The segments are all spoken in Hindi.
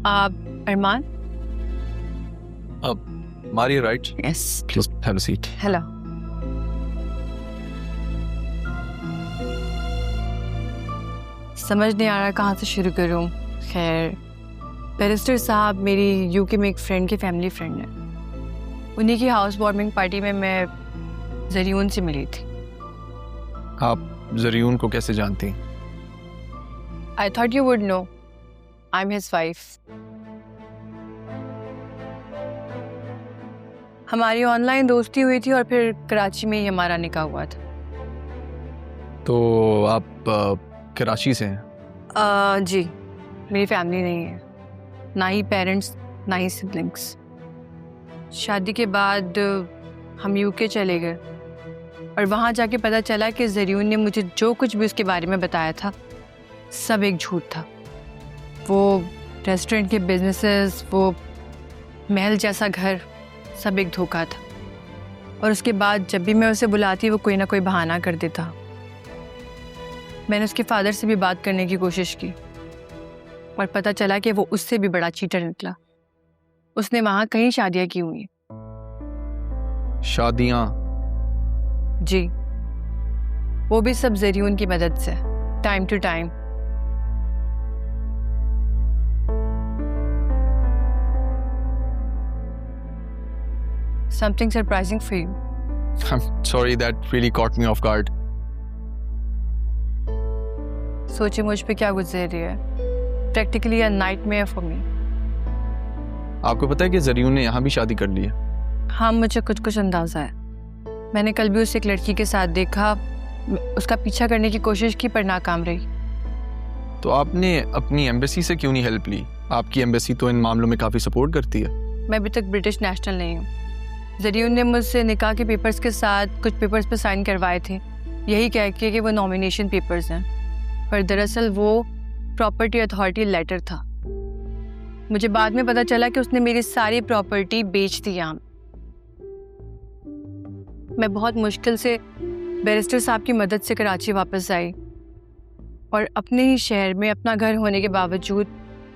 आप अरमान? Maria, right? Yes. Please have a seat. Hello. समझ नहीं आ रहा कहाँ से शुरू करूँ। खैर, बैरिस्टर साहब मेरी यूके में एक फ्रेंड की फैमिली फ्रेंड है। उन्हीं की हाउस वार्मिंग पार्टी में मैं जरीउन से मिली थी। आप जरीउन को कैसे जानती हैं? I thought you would know. I'm his wife. हमारी ऑनलाइन दोस्ती हुई थी और फिर कराची में ही हमारा निकाह हुआ था। तो आप कराची से हैं? जी, मेरी फैमिली नहीं है, ना ही पेरेंट्स ना ही सिबलिंग्स। शादी के बाद हम यूके चले गए और वहाँ जाके पता चला कि जरीउन ने मुझे जो कुछ भी उसके बारे में बताया था सब एक झूठ था। वो रेस्टोरेंट के बिजनेसेस, वो महल जैसा घर, सब एक धोखा था। और उसके बाद जब भी मैं उसे बुलाती वो कोई ना कोई बहाना कर देता। मैंने उसके फादर से भी बात करने की कोशिश की और पता चला कि वो उससे भी बड़ा चीटर निकला। उसने वहाँ कई शादियाँ की हुई। शादियाँ? जी, वो भी सब जरीउन की मदद से, time to time. Something surprising for you. I'm sorry, that really caught me off guard. सोचिए मुझ पे क्या गुजर रही है। Practically a nightmare for me. आपको पता है कि जरीउन ने यहाँ भी शादी कर ली है? हाँ, मुझे कुछ अंदाजा है। मैंने कल भी उसे एक लड़की के साथ देखा, उसका पीछा करने की कोशिश की पर नाकाम रही। तो आपने अपनी एम्बेसी से क्यों नहीं हेल्प ली? आपकी एम्बेसी तो इन मामलों में काफ़ी सपोर्ट करती है। मैं अभी तक ब्रिटिश नेशनल नहीं हूँ। जरीउन ने मुझसे निकाह के पेपर्स के साथ कुछ पेपर्स पे साइन करवाए थे, यही कह के कि वो नॉमिनेशन पेपर्स हैं, पर दरअसल वो प्रॉपर्टी अथॉरिटी लेटर था। मुझे बाद में पता चला कि उसने मेरी सारी प्रॉपर्टी बेच दी यहाँ। मैं बहुत मुश्किल से बैरिस्टर साहब की मदद से कराची वापस आई और अपने ही शहर में अपना घर होने के बावजूद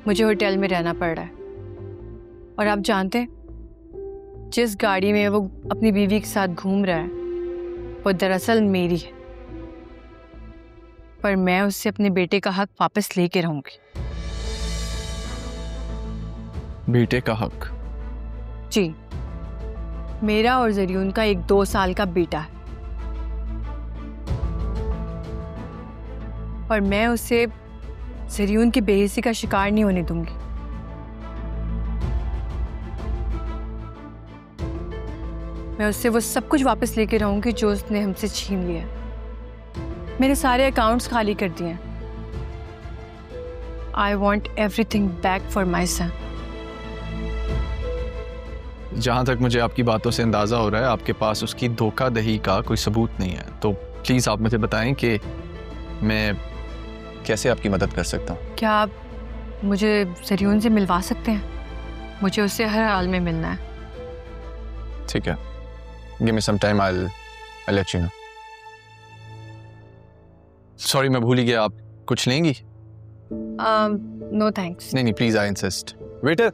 मुझे होटल में रहना पड़ रहा है। और आप जानते हैं, जिस गाड़ी में वो अपनी बीवी के साथ घूम रहा है वो दरअसल मेरी है, पर मैं उससे अपने बेटे का हक वापस लेके रहूंगी। बेटे का हक? जी, मेरा और जरीउन का एक 2 साल का बेटा है और मैं उसे जरीउन की बेइज्जती का शिकार नहीं होने दूंगी। मैं उससे वो सब कुछ वापस लेके रहूंगी जो उसने हमसे छीन लिया। मेरे सारे अकाउंट्स खाली कर दिए हैं। I want everything back for my son. जहाँ तक मुझे आपकी बातों से अंदाज़ा हो रहा है, आपके पास उसकी धोखाधड़ी का कोई सबूत नहीं है। तो प्लीज़ आप मुझे बताएं कि मैं कैसे आपकी मदद कर सकता हूँ। क्या आप मुझे जरीउन से मिलवा सकते हैं? मुझे उससे हर हाल में मिलना है। ठीक है, give me some time, I'll let you know. Sorry, मैं भूल ही गया। आप कुछ लेंगी? No thanks. नहीं, प्लीज़, आई इंसिस्ट। वेटर!